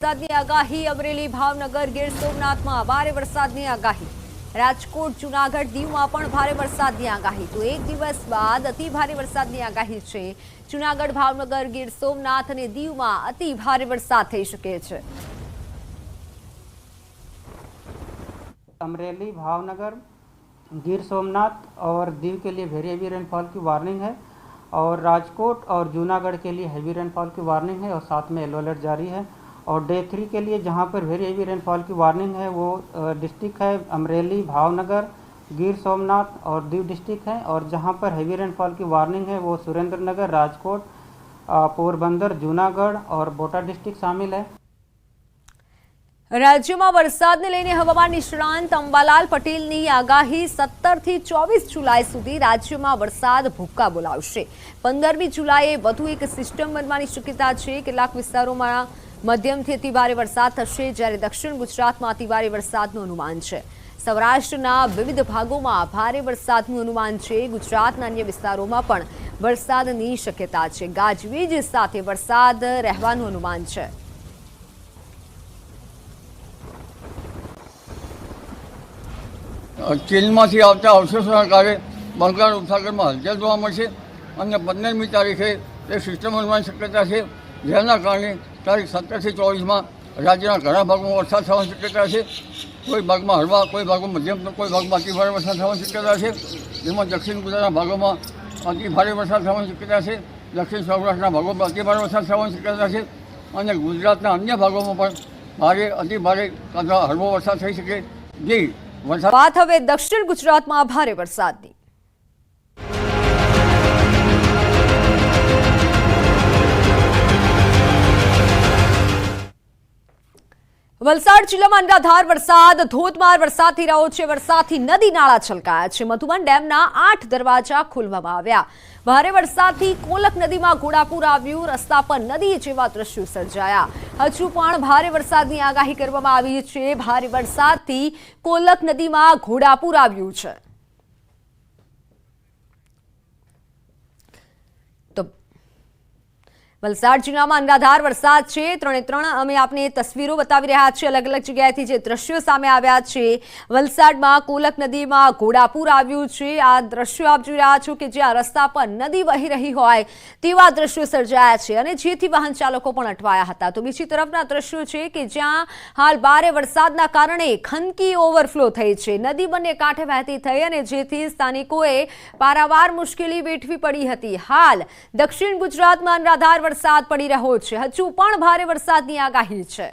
વરસાદની આગાહી અમરેલી ભાવનગર ગીર સોમનાથમાં ભારે વરસાદની આગાહી રાજકોટ જૂનાગઢ દીવમાં પણ ભારે વરસાદની આગાહી તો એક દિવસ બાદ અતિ ભારે વરસાદની આગાહી છે જૂનાગઢ ભાવનગર ગીર સોમનાથ અને દીવમાં અતિ ભારે વરસાદ થઈ શકે છે। अमरेली भावनगर गिर सोमनाथ और दीव के लिए वेरी हेवी रेनफॉल की वार्निंग है और राजकोट और जूनागढ़ के लिए हेवी रेनफॉल की वार्निंग है और साथ में येलो अलर्ट जारी है। और डे 3 के लिए जहां पर वेरी हेवी रेनफॉल की वार्निंग है वो डिस्ट्रिक्ट है अमरेली भावनगर गिर सोमनाथ और दीव डिस्ट्रिक्ट है और जहां पर हेवी रेनफॉल की वार्निंग है वो सुरेंद्रनगर राजकोट पोरबंदर जूनागढ़ और बोटाद डिस्ट्रिक्ट शामिल है। राज्यમાં વરસાદને લઈને હવામાન નિષ્ણાંત અંબાલાલ પટેલની આગાહી 17 થી 24 જુલાઈ સુધી રાજ્યમાં વરસાદ ભૂક્કા બોલાવશે। 15મી જુલાઈએ વધુ એક સિસ્ટમ બનવાની શક્યતા છે। કેટલાક વિસ્તારોમાં મધ્યમથી અતિ ભારે વરસાદ થશે જ્યારે દક્ષિણ ગુજરાતમાં અતિ ભારે વરસાદનું અનુમાન છે। સૌરાષ્ટ્રના વિવિધ ભાગોમાં ભારે વરસાદનું અનુમાન છે। ગુજરાતના અન્ય વિસ્તારોમાં પણ વરસાદની શક્યતા છે। ગાજવીજ સાથે વરસાદ રહેવાનું અનુમાન છે। ચીનમાંથી આવતા અવશેષોના કારણે બંગાળ ઉપસાગરમાં હલચલ જોવા મળશે અને 15મી તારીખે તે સિસ્ટમ બનવાની શક્યતા છે જેના કારણે તારીખ 17 થી 24માં રાજ્યના ઘણા ભાગોમાં વરસાદ થવાની શક્યતા છે। કોઈ ભાગમાં હળવા કોઈ ભાગમાં મધ્યમ તો કોઈ ભાગમાં અતિ ભારે વરસાદ થવાની શક્યતા છે। જેમાં દક્ષિણ ગુજરાતના ભાગોમાં અતિ ભારે વરસાદ થવાની શક્યતા છે। દક્ષિણ સૌરાષ્ટ્રના ભાગોમાં અતિ ભારે વરસાદ થવાની શક્યતા છે અને ગુજરાતના અન્ય ભાગોમાં પણ ભારે અતિ ભારે અથવા હળવો વરસાદ થઈ શકે। જે વાત હવે દક્ષિણ ગુજરાતમાં ભારે વરસાદની। વલસાડ જિલ્લામાં અનરાધાર વરસાદ ધોધમાર વરસાદ થઈ રહ્યો છે। વરસાદથી નદી નાળા છલકાયા છે। મધુબન ડેમના 8 દરવાજા ખોલવામાં આવ્યા। ભારે વરસાદથી કોલક નદીમાં ઘોડાપૂર આવ્યું। રસ્તા પર નદી જેવા દ્રશ્યો સર્જાયા। હજુ પણ ભારે વરસાદની આગાહી કરવામાં આવી છે। ભારે વરસાદથી કોલક નદીમાં ઘોડાપૂર આવ્યું છે। વલસાડ જિલ્લામાં અનરાધાર વરસાદ છે। 3 અમે આપને તસવીરો બતાવી રહ્યા છીએ। અલગ અલગ જગ્યાએથી જે દ્રશ્યો સામે આવ્યા છે। વલસાડમાં કોલક નદીમાં ઘોડાપૂર આવ્યું છે। આ દ્રશ્યો આપ જોઈ રહ્યા છો કે જ્યાં રસ્તા પર નદી વહી રહી હોય તેવા દ્રશ્યો સર્જાયા છે અને જેથી વાહન ચાલકો પણ અટવાયા હતા। તો બીજી તરફના દ્રશ્યો છે કે જ્યાં હાલ ભારે વરસાદના કારણે ખનકી ઓવરફ્લો થઈ છે। નદી બંને કાંઠે વહેતી થઈ અને જેથી સ્થાનિકોએ પારાવાર મુશ્કેલી વેઠવી પડી હતી। હાલ દક્ષિણ ગુજરાતમાં અનરાધાર વરસાદ પડી રહ્યો છે। હજુ પણ ભારે વરસાદની આગાહી છે।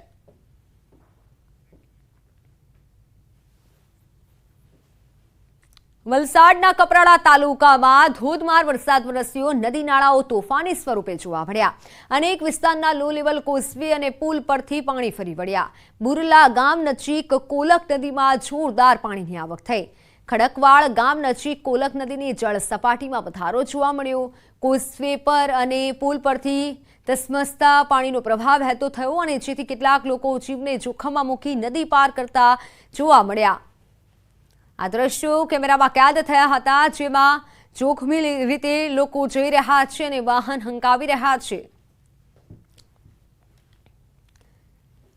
વલસાડના કપરાડા તાલુકામાં ધોધમાર વરસાદ વરસ્યો। નદી નાળાઓ તોફાની સ્વરૂપે જોવા મળ્યા। અનેક વિસ્તારના લો લેવલ કોઝવે અને પુલ પરથી પાણી ફરી વળ્યા। બુરલા ગામ નજીક કોલક નદીમાં જોરદાર પાણીની આવક થઈ। ખડકવાડ ગામ નજીક કોલક નદીની જળ સપાટીમાં વધારો જોવા મળ્યો। કોઝવે પર અને પુલ પરથી ધસમસતા પાણીનો પ્રવાહ વહેતો થયો અને જેથી કેટલાક લોકો જીવને જોખમમાં મૂકી નદી પાર કરતા જોવા મળ્યા। આ દ્રશ્યો કેમેરામાં કેદ થયા હતા જેમાં જોખમી રીતે લોકો જઈ રહ્યા છે અને વાહન હંકાવી રહ્યા છે।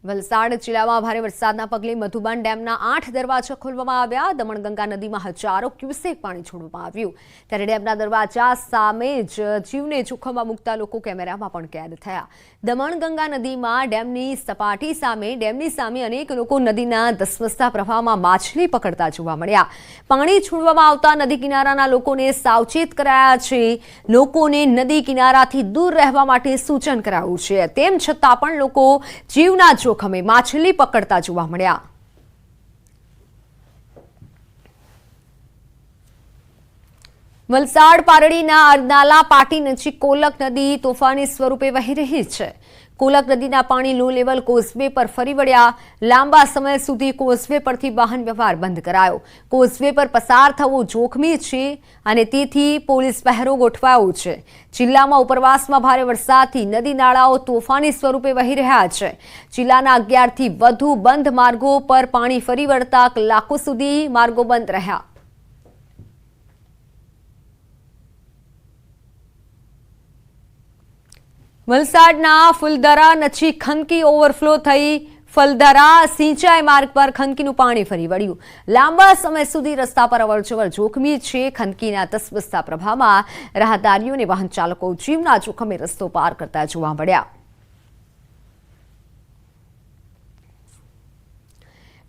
વલસાડ જિલ્લામાં ભારે વરસાદના પગલે મધુબન ડેમના 8 દરવાજા ખોલવામાં આવ્યા। દમણગંગા નદીમાં હજારો ક્યુસેક પાણી છોડવામાં આવ્યું ત્યારે ડેમના દરવાજા સામે જ જીવને જોખમમાં મૂકતા લોકો કેમેરામાં પણ કેદ થયા। દમણગંગા નદીમાં ડેમની સામે અનેક લોકો નદીના ધસમસતા પ્રવાહમાં માછલી પકડતા જોવા મળ્યા। પાણી છોડવામાં આવતા નદી કિનારાના લોકોને સાવચેત કરાયા છે। લોકોને નદી કિનારાથી દૂર રહેવા માટે સૂચન કરાયું છે। તેમ છતાં પણ લોકો જીવના જોખમે માછલી પકડતા જોવા મળ્યા। વલસાડ પારડીના અરનાલા પાટી નજીક કોલક નદી તોફાની સ્વરૂપે વહી રહી છે। કોલક નદીના પાણી લો લેવલ કોઝવે પર ફરી વળ્યા। લાંબા સમય સુધી કોઝવે પરથી વાહન વ્યવહાર બંધ કરાયો। કોઝવે પર પસાર થવું જોખમી છે અને તેથી પોલીસ પહેરો ગોઠવાયો છે। જિલ્લામાં ઉપરવાસમાં ભારે વરસાદથી નદી નાળાઓ તોફાની સ્વરૂપે વહી રહ્યા છે। જિલ્લાના 11થી વધુ બંધ માર્ગો પર પાણી ફરી વળતા કલાકો સુધી માર્ગો બંધ રહ્યા। વલસાડના ફુલદરા નજીક ખંડકી ઓવરફ્લો થઈ ફલદરા સિંચાઈ માર્ગ પર ખંડકીનું પાણી ફરી વળ્યું. લાંબા સમય સુધી રસ્તા પર અવરજવર જોખમી છે. ખંડકીના તસબસતા પ્રભાવમાં રાહદારીઓ અને વાહન ચાલકો જીવના જોખમે રસ્તો પાર કરતા જોવા મળ્યા.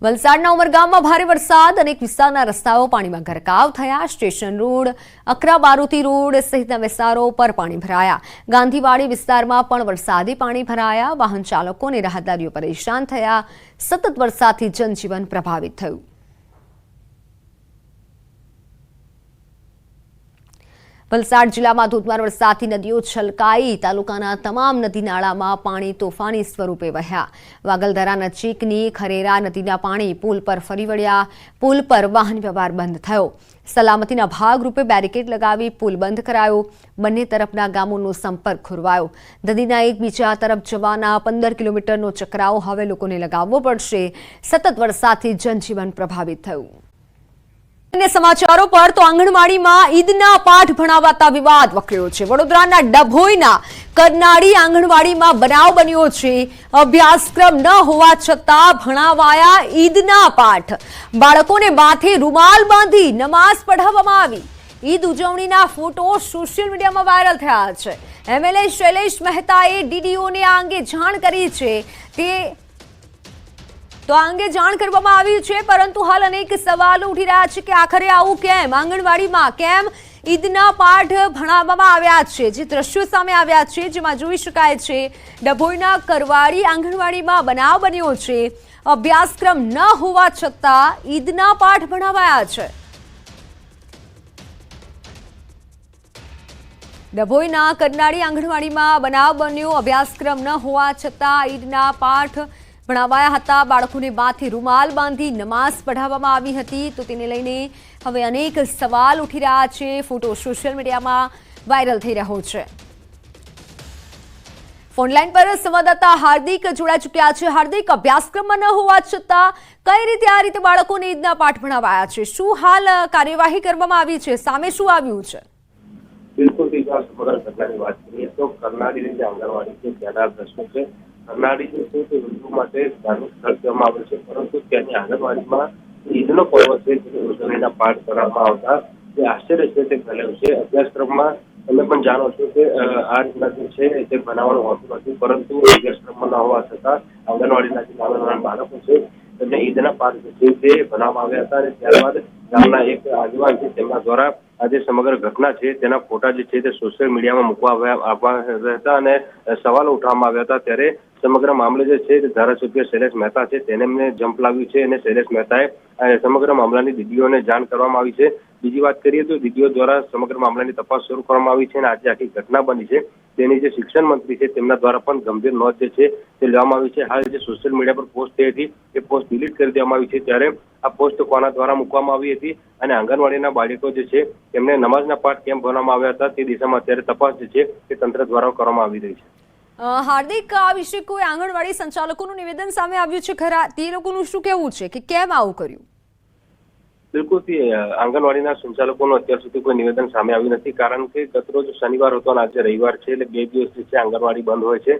વલસાડના ઉમરગામમાં ભારે વરસાદ, અનેક વિસ્તારના રસ્તાઓ પાણીમાં ગરકાવ થયા. સ્ટેશન રોડ, અકરા બારોતી રોડ સહિતના વિસ્તારો પર પાણી ભરાયા. ગાંધીવાડી વિસ્તારમાં પણ વરસાદી પાણી ભરાયા. વાહન ચાલકો અને રાહદારીઓ પરેશાન થયા. સતત વરસાદથી જનજીવન પ્રભાવિત થયું. વલસાડ જિલ્લામાં ધોધમાર વરસાદથી નદીઓ છલકાઈ. તાલુકાના તમામ નદી નાળામાં પાણી તોફાની સ્વરૂપે વહ્યા. વાગલધરા નજીકની ખરેરા નદીના પાણી પુલ પર ફરી વળ્યા. પુલ પર વાહન વ્યવહાર બંધ થયો. સલામતીના ભાગરૂપે બેરિકેડ લગાવી પુલ બંધ કરાયો. બંને તરફના ગામોનો સંપર્ક ખોરવાયો. નદીના એકબીજા તરફ જવાના 15 કિલોમીટરનો ચકરાવો હવે લોકોને લગાવવો પડશે. સતત વરસાદથી જનજીવન પ્રભાવિત થયું. અન્ય સમાચારો પર તો આંગણવાડીમાં ઈદના પાઠ ભણાવાતા વિવાદ વકર્યો છે. વડોદરાના ડભોઈના કરનાળી આંગણવાડીમાં બનાવ બન્યો છે. અભ્યાસક્રમ ન હોવા છતાં ભણાવાયા ઈદના પાઠ. બાળકોને માથે રૂમાલ બાંધી નમાઝ પઢાવવામાં આવી. ઈદ ઉજવણીના ફોટો સોશિયલ મીડિયામાં વાયરલ થયા છે. એમએલએ શૈલેષ મહેતાએ ડીડીઓને આ અંગે જાણ કરી છે. તો આ અંગે જાણ કરવામાં આવી છે, પરંતુ હાલ અનેક સવાલો ઉઠી રહ્યા છે કે આખરે આવું કેમ? આંગણવાડીમાં કેમ ઈદના પાઠ ભણાવવામાં આવ્યા છે? જે દ્રશ્યો સામે આવ્યા છે જેમાં જોઈ શકાય છે ડભોઈના કરવાડી આંગણવાડીમાં બનાવ બન્યો છે. અભ્યાસક્રમ ન હોવા છતાં ઈદના પાઠ ભણાવાયા છે. ડભોઈના કરનાળી આંગણવાડીમાં બનાવ બન્યો. અભ્યાસક્રમ ન હોવા છતાં ઈદના પાઠ ભણાવાયા હતા. બાળકોને માથે રૂમાલ બાંધી નમાઝ પઢાવવામાં આવી હતી. તો તેને લઈને હવે અનેક સવાલ ઉઠી રહ્યા છે. ફોટો સોશિયલ મીડિયામાં વાયરલ થઈ રહ્યો છે. ફોનલાઈન પર સંવાદદાતા હાર્દિક જોડાઈ ચૂક્યા છે. હાર્દિક, અભ્યાસક્રમમાં ન હોવા છતાં કઈ રીતે આ રીતે બાળકોને ઈદના પાઠ ભણાવાયા છે? શું હાલ કાર્યવાહી કરવામાં આવી છે? સામે શું આવ્યું છે? બિલકુલ સમગ્ર ઘટનાની વાત કરીએ તો કરનાળીની જે આંગણવાડી છે ત્યાંના દ્રશ્યો છે. કરનાળી જે છે તે હિન્દુ માટે ધાર્મિક સ્થળ કહેવામાં આવે છે, પરંતુ ત્યાંની આંગણવાડીમાં ઈદનો પર્વ છે જેની ઉજવણીના પાઠ કરવામાં આવતા જે આશ્ચર્ય છે તે ફેલાયું છે. અભ્યાસક્રમમાં તમે પણ જાણો છો કે આ રીતના જે છે તે બનાવવાનું હોતું નથી, પરંતુ અભ્યાસક્રમમાં ન હોવા છતાં આંગણવાડીના જે નાના બાળકો છે તેમને ઈદના પાઠ જે છે તે બનાવવામાં આવ્યા હતા. અને ત્યારબાદ ગામના એક આગેવાન છે તેમના દ્વારા આ જે સમગ્ર ઘટના છે તેના ફોટા જે છે તે સોશિયલ મીડિયામાં મૂકવા આવ્યા હતા અને સવાલો ઉઠાવવામાં આવ્યા હતા. ત્યારે સમગ્ર મામલે જે છે ધારાસભ્ય શૈલેષ મહેતા છે તેને એમને જંપ લાવ્યું છે અને શૈલેષ મહેતાએ સમગ્ર મામલાની દીદીઓને જાણ કરવામાં આવી છે. બીજી વાત કરીએ તો દીદીઓ દ્વારા સમગ્ર મામલાની તપાસ શરૂ કરવામાં આવી છે અને આજે આખી ઘટના બની છે તેની જે શિક્ષણ મંત્રી છે તેમના દ્વારા પણ ગંભીર નોંધ જે છે તે લેવામાં આવી છે. હાલ જે સોશિયલ મીડિયા પર પોસ્ટ થઈ હતી એ પોસ્ટ ડિલીટ કરી દેવામાં આવી છે. ત્યારે આ પોસ્ટ કોના દ્વારા મૂકવામાં આવી હતી અને આંગણવાડીના બાળકો જે છે તેમને નમાઝના પાઠ કેમ ભણવામાં આવ્યા હતા તે દિશામાં અત્યારે તપાસ જે છે તે તંત્ર દ્વારા કરવામાં આવી રહી છે. હાર્દિક, આ વિશે કોઈ આંગણવાડી સંચાલકોનું નિવેદન સામે આવ્યું છે ખરા? તે લોકોનું શું કહેવું છે કે કેમ આવું કર્યું? બિલકુલ આંગણવાડીના સંચાલકોનું અત્યાર સુધી કોઈ નિવેદન સામે આવ્યું નથી, કારણ કે ગતરોજ શનિવાર હતો અને આજે રવિવાર છે એટલે 2 દિવસ જે છે આંગણવાડી બંધ હોય છે.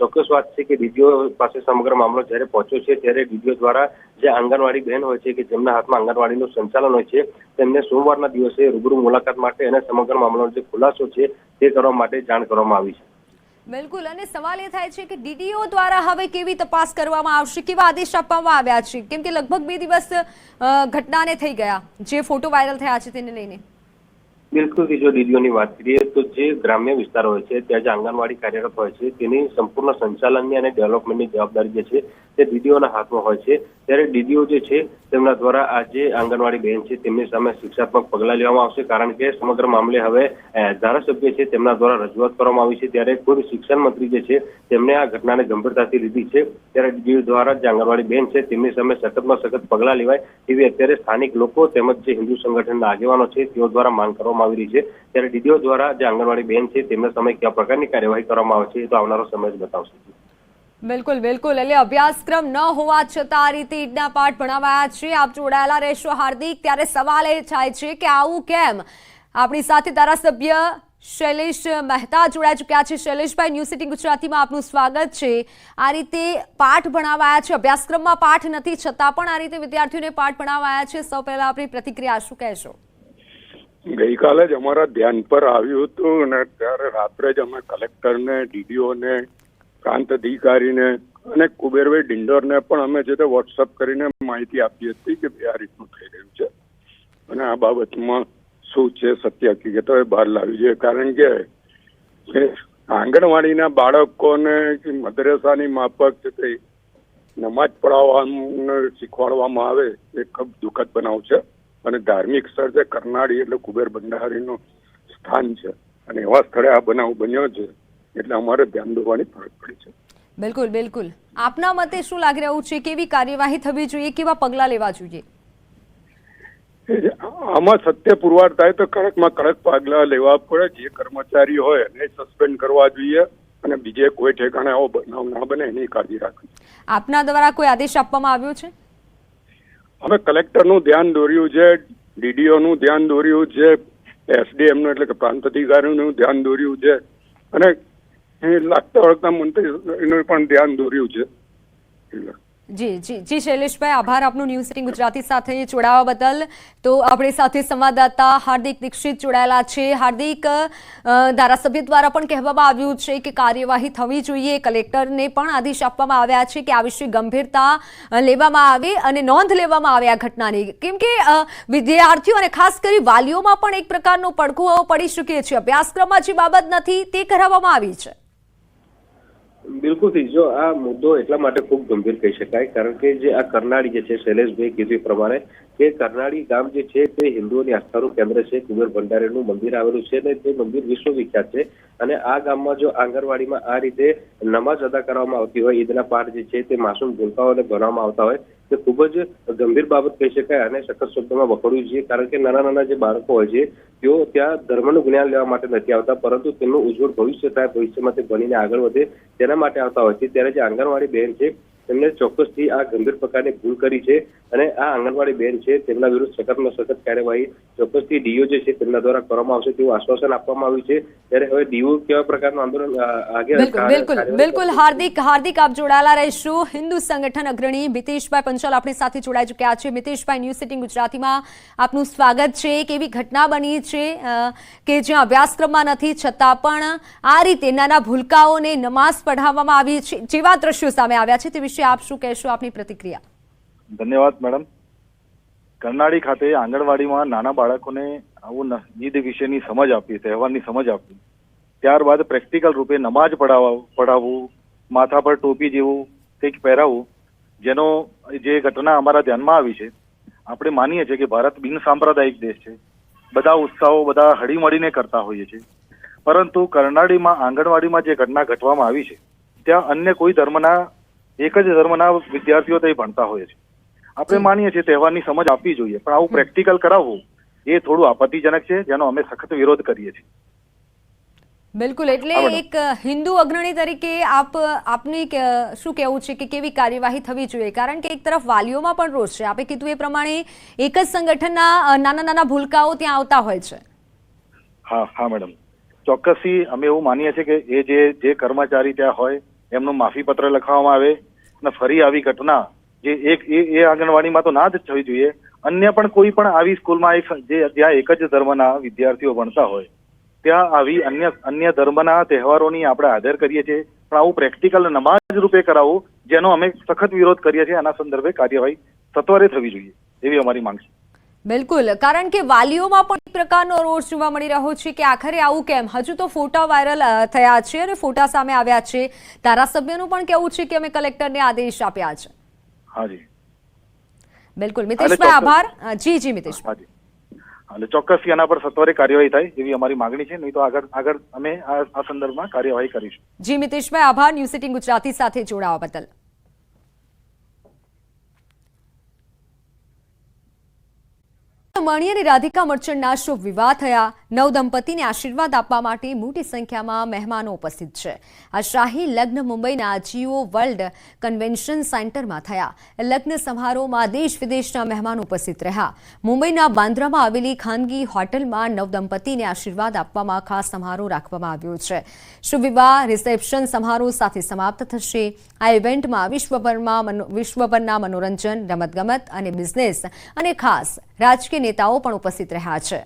ચોક્કસ વાત છે કે ડીડીઓ પાસે સમગ્ર મામલો જ્યારે પહોંચ્યો છે ત્યારે ડીડીઓ દ્વારા જે આંગણવાડી બહેન હોય છે કે જેમના હાથમાં આંગણવાડીનું સંચાલન હોય છે તેમને સોમવારના દિવસે રૂબરૂ મુલાકાત માટે અને સમગ્ર મામલાનો જે ખુલાસો છે તે કરવા માટે જાણ કરવામાં આવી છે. બિલકુલ, અને સવાલ એ થાય છે કે ડીડીઓ દ્વારા હવે કેવી તપાસ કરવામાં આવશે, કેવા આદેશ આપવામાં આવ્યા છે? કેમ કે લગભગ 2 દિવસ ઘટનાને થઈ ગયા જે ફોટો વાયરલ થયા છે તેને લઈને. બિલકુલ, જો ડીડીઓની વાત કરીએ તો જે ગ્રામ્ય વિસ્તારો હોય છે ત્યાં જે આંગણવાડી કાર્યરત હોય છે તેની સંપૂર્ણ સંચાલનની અને ડેવલપમેન્ટની જવાબદારી જે છે તે ડીડીઓના હાથમાં હોય છે. ત્યારે ડીડીઓ જે છે તેમના દ્વારા આ જે આંગણવાડી બહેન છે તેમની સામે શિક્ષાત્મક પગલાં લેવામાં આવશે, કારણ કે સમગ્ર મામલે હવે ધારાસભ્ય છે તેમના દ્વારા રજૂઆત કરવામાં આવી છે. ત્યારે ખુદ શિક્ષણ મંત્રી જે છે તેમને આ ઘટનાને ગંભીરતાથી લીધી છે. ત્યારે ડીડીઓ દ્વારા જે આંગણવાડી બહેન છે તેમની સામે સખતમાં સખત પગલાં લેવાય તેવી અત્યારે સ્થાનિક લોકો તેમજ જે હિન્દુ સંગઠનના આગેવાનો છે તેઓ દ્વારા માંગ કરવામાં આવી રહી છે. ત્યારે ડીડીઓ દ્વારા જે આંગણવાડી બહેન છે તેમના સામે કયા પ્રકારની કાર્યવાહી કરવામાં આવે છે એ તો આવનારો સમય જ બતાવશે. બિલકુલ બિલકુલ, એટલે અભ્યાસક્રમ ન હોવા છતાં આ રીતે ઈદના પાઠ ભણાવાયા છે. આપ જોડાયેલા રહેશો હાર્દિક. ત્યારે સવાલ એ થાય છે કે આવું કેમ? આપણી સાથે ધારાસભ્ય શૈલેષ મહેતા જોડાઈ ચૂક્યા છે। શૈલેષભાઈ, ન્યૂઝ સિટી ગુજરાતીમાં આપનું સ્વાગત છે। આ રીતે પાઠ ભણાવાયા છે, અભ્યાસક્રમમાં પાઠ નથી છતાં પણ આ રીતે વિદ્યાર્થીઓને પાઠ ભણાવાયા છે, સૌ પહેલા આપની પ્રતિક્રિયા શું કહેશો? ગઈકાલે જ અમારા ધ્યાન પર આવ્યું હતું અને ત્યારે રાત્રે જ અમે કલેક્ટરને, ડીડીઓને, પ્રાંત અધિકારીને અને કુબેરભાઈ ડિંડોરને પણ અમે જે તે વોટ્સઅપ કરીને માહિતી આપી હતી કે આ રીતનું થઈ રહ્યું છે અને આ બાબતમાં શું છે સત્ય હકીકતો એ બહાર લાવી જોઈએ। કારણ કે આંગણવાડીના બાળકોને મદ્રેસાની માફક છે તે નમાજ પઢાવવાનું શીખવાડવામાં આવે એ ખૂબ દુઃખદ બનાવ છે અને ધાર્મિક સ્થળ છે કરનાળી એટલે કુબેર ભંડારીનું સ્થાન છે અને એવા સ્થળે આ બનાવ બન્યો છે એટલે અમારે ધ્યાન દોરવાની ફરજ પડી છે। બિલકુલ બિલકુલ, આપના મતે શું લાગી રહ્યું છે, કેવી કાર્યવાહી થવી જોઈએ, કેવા પગલાં લેવા જોઈએ? આમાં સત્ય પુરવાર થાય તો કડકમાં કડક પગલાં લેવા પડે। જે કર્મચારી હોય એને સસ્પેન્ડ કરવા જોઈએ અને બીજે કોઈ ઠેકાણે આવો બનાવ ના બને એની કાળજી રાખવી। આપના દ્વારા કોઈ આદેશ આપવામાં આવ્યો છે? અમે કલેક્ટરનું ધ્યાન દોર્યું છે, ડીડીઓનું ધ્યાન દોર્યું છે, એસડીએમનું એટલે કે પ્રાંત અધિકારીનું ધ્યાન દોર્યું છે અને એ લાગતા વળગતા મંત્રીનું પણ ધ્યાન દોર્યું છે। જી જી જી શૈલેષભાઈ, આભાર આપનું ન્યૂઝ સિટી ગુજરાતી સાથે જોડાવા બદલ। તો આપણી સાથે સંવાદદાતા હાર્દિક દીક્ષિત જોડાયેલા છે। હાર્દિક, ધારાસભ્ય દ્વારા પણ કહેવામાં આવ્યું છે કે કાર્યવાહી થવી જોઈએ, કલેક્ટરને પણ આદેશ આપવામાં આવ્યા છે કે આ વિશે ગંભીરતા લેવામાં આવે અને નોંધ લેવામાં આવે આ ઘટનાની, કેમ કે વિદ્યાર્થીઓ અને ખાસ કરી વાલીઓમાં પણ એક પ્રકારનો પડઘો પડી શકે છે। અભ્યાસક્રમમાં જે બાબત નથી તે કરાવવામાં આવી છે। બિલકુલ, જો આ મુદ્દો એટલા માટે ખૂબ ગંભીર કહી શકાય કારણ કે જે આ કરનાળી જે છે, શૈલેષભાઈ કીધું એ પ્રમાણે કે કરનાળી ગામ જે છે તે હિન્દુઓની આસ્થાનું કેન્દ્ર છે, કુબેર ભંડારીનું મંદિર આવેલું છે અને તે મંદિર વિશ્વવિખ્યાત છે અને આ ગામમાં જો આંગણવાડીમાં આ રીતે નમાઝ અદા કરવામાં આવતી હોય, ઈદના પાઠ જે છે તે માસૂમ ભૂલકાઓને ભણવામાં આવતા હોય તે ખૂબ જ ગંભીર બાબત કહી શકાય અને સખત શબ્દોમાં વખોડવી જોઈએ કારણ કે નાના નાના જે બાળકો હોય છે તેઓ ત્યાં ધર્મનું જ્ઞાન લેવા માટે નથી આવતા પરંતુ તેમનું ઉજ્જવળ ભવિષ્ય થાય, ભવિષ્યમાં તે ભણીને આગળ વધે તેના માટે આવતા હોય છે। ત્યારે જે આંગણવાડી બહેન છે તેમને ચોક્કસથી આ ગંભીર પ્રકારની ભૂલ કરી છે અને આ આંગણવાડી બહેન છે તેમના વિરુદ્ધ સખતમાં સખત કાર્યવાહી ચોક્કસથી ડીઓ જે છે તેમના દ્વારા કરવામાં આવશે તેવું આશ્વાસન આપવામાં આવ્યું છે। ત્યારે હવે ડીઓ કેવા પ્રકારનું આંદોલન બિલકુલ બિલકુલ હાર્દિક આપ જોડાયેલા રહેશો। હિન્દુ સંગઠન અગ્રણી મિતેશભાઈ પંચાલ આપણી સાથે જોડાઈ ચૂક્યા છે। મિતેશભાઈ, ન્યૂઝ સિટી ગુજરાતીમાં આપનું સ્વાગત છે। કેવી ઘટના બની છે કે જ્યાં અભ્યાસક્રમમાં નથી છતાં પણ આ રીતે નાના ભૂલકાઓને નમાઝ પઢાવવામાં આવી છે, જેવા દ્રશ્યો સામે આવ્યા છે તે વિશે આપ શું કહેશો, આપની પ્રતિક્રિયા? ધન્યવાદ મેડમ। કરનાળી ખાતે આંગણવાડીમાં નાના બાળકોને આવું ઈદ વિશેની સમજ આપી, તહેવારની સમજ આપી, ત્યારબાદ પ્રેક્ટિકલ રૂપે નમાજ પઢાવવું, માથા પર ટોપી જેવું કંઈક પહેરાવવું, જેનો જે ઘટના અમારા ધ્યાનમાં આવી છે, આપણે માનીએ છીએ કે ભારત બિન સાંપ્રદાયિક દેશ છે, બધા ઉત્સાહો બધા હળીમળીને કરતા હોઈએ છીએ, પરંતુ કરનાળીમાં આંગણવાડીમાં જે ઘટના ઘટવામાં આવી છે ત્યાં અન્ય કોઈ ધર્મના, એક જ ધર્મના વિદ્યાર્થીઓ ત્યાં ભણતા હોય છે। આપણે માનીએ છીએ તહેવારની સમજ આપવી જોઈએ પણ આવું પ્રેક્ટિકલ કરાવવું એ થોડું આપત્તિજનક છે, જેનો અમે સખત વિરોધ કરીએ છીએ। બિલકુલ, એટલે એક હિન્દુ અગ્રણી તરીકે આપની શું કહેવું છે કે કેવી કાર્યવાહી થવી જોઈએ, કારણ કે એક તરફ વાલીઓમાં પણ રોષ છે, આપે કીધું એ પ્રમાણે એક જ સંગઠનના નાના નાના ભૂલકાઓ ત્યાં આવતા હોય છે। હા મેડમ, ચોક્કસથી અમે એવું માનીએ છીએ કે એ જે કર્મચારી ત્યાં હોય એમનું માફી પત્ર લખવામાં આવે અને ફરી આવી ઘટના જે એ આંગણવાડીમાં તો ના જ થવી જોઈએ, અન્ય પણ કોઈ પણ આવી સ્કૂલમાં જ્યાં એક જ ધર્મના વિદ્યાર્થીઓ ભણતા હોય ત્યાં આવી અન્ય ધર્મના તહેવારોની આપણે આદર કરીએ છીએ પણ આવું પ્રેક્ટિકલ નમાજ રૂપે કરાવવું જેનો અમે સખત વિરોધ કરીએ છીએ। આના સંદર્ભે કાર્યવાહી સત્વરે થવી જોઈએ એવી અમારી માંગ છે। બિલકુલ, કારણ કે વાલીઓમાં પણ એક પ્રકારનો રોષ જોવા મળી રહ્યો છે કે આખરે આવું કેમ? હજુ તો ફોટા વાયરલ થયા છે અને ફોટા સામે આવ્યા છે, ધારાસભ્યનું પણ કહેવું છે કે અમે કલેક્ટરને આદેશ આપ્યા છે। હાજી બિલકુલ મિતેશભાઈ, આભાર। જી મિતેશભાઈ, એટલે ચોક્કસથી આના પર સત્વરે કાર્યવાહી થાય એવી અમારી માંગણી છે, નહીં તો આગળ અમે આ સંદર્ભમાં કાર્યવાહી કરીશું। જી મિતેશભાઈ, આભાર ન્યૂઝ સિટી ગુજરાતી સાથે જોડાવા બદલ। મણિ અને રાધિકા મર્ચન્ટના શુભ વિવાહ થયા. નવદંપતિને આશીર્વાદ આપવા માટે મોટી સંખ્યામાં મહેમાનો ઉપસ્થિત છે. આ શાહી લગ્ન મુંબઈના જીઓ વર્લ્ડ કન્વેન્શન સેન્ટરમાં થયા. લગ્ન સમારોહમાં દેશ વિદેશના મહેમાનો ઉપસ્થિત રહ્યા. મુંબઈના બાંદ્રામાં આવેલી ખાનગી હોટલમાં નવદંપતિને આશીર્વાદ આપવામાં ખાસ સમારોહ રાખવામાં આવ્યો છે. શુભ વિવાહ રિસેપ્શન સમારોહ સાથે સમાપ્ત થશે. આ ઇવેન્ટમાં વિશ્વભરના મનોરંજન, રમતગમત અને બિઝનેસ અને ખાસ રાજકીય નેતાઓ પણ ઉપસ્થિત રહ્યા છે.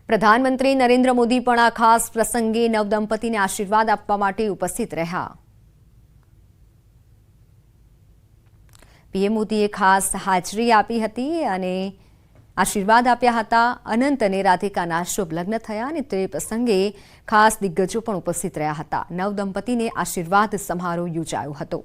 પ્રધાનમંત્રી નરેન્દ્ર મોદી પણ આ ખાસ પ્રસંગે નવદંપતિને આશીર્વાદ આપવા માટે ઉપસ્થિત રહ્યા. પીએમ મોદીએ ખાસ હાજરી આપી હતી અને આશીર્વાદ આપ્યા હતા. અનંત અને રાધિકાના શુભ લગ્ન થયા અને તે પ્રસંગે ખાસ દિગ્ગજો પણ ઉપસ્થિત રહ્યા હતા. નવદંપતિને આશીર્વાદ સમારોહ યોજાયો હતો.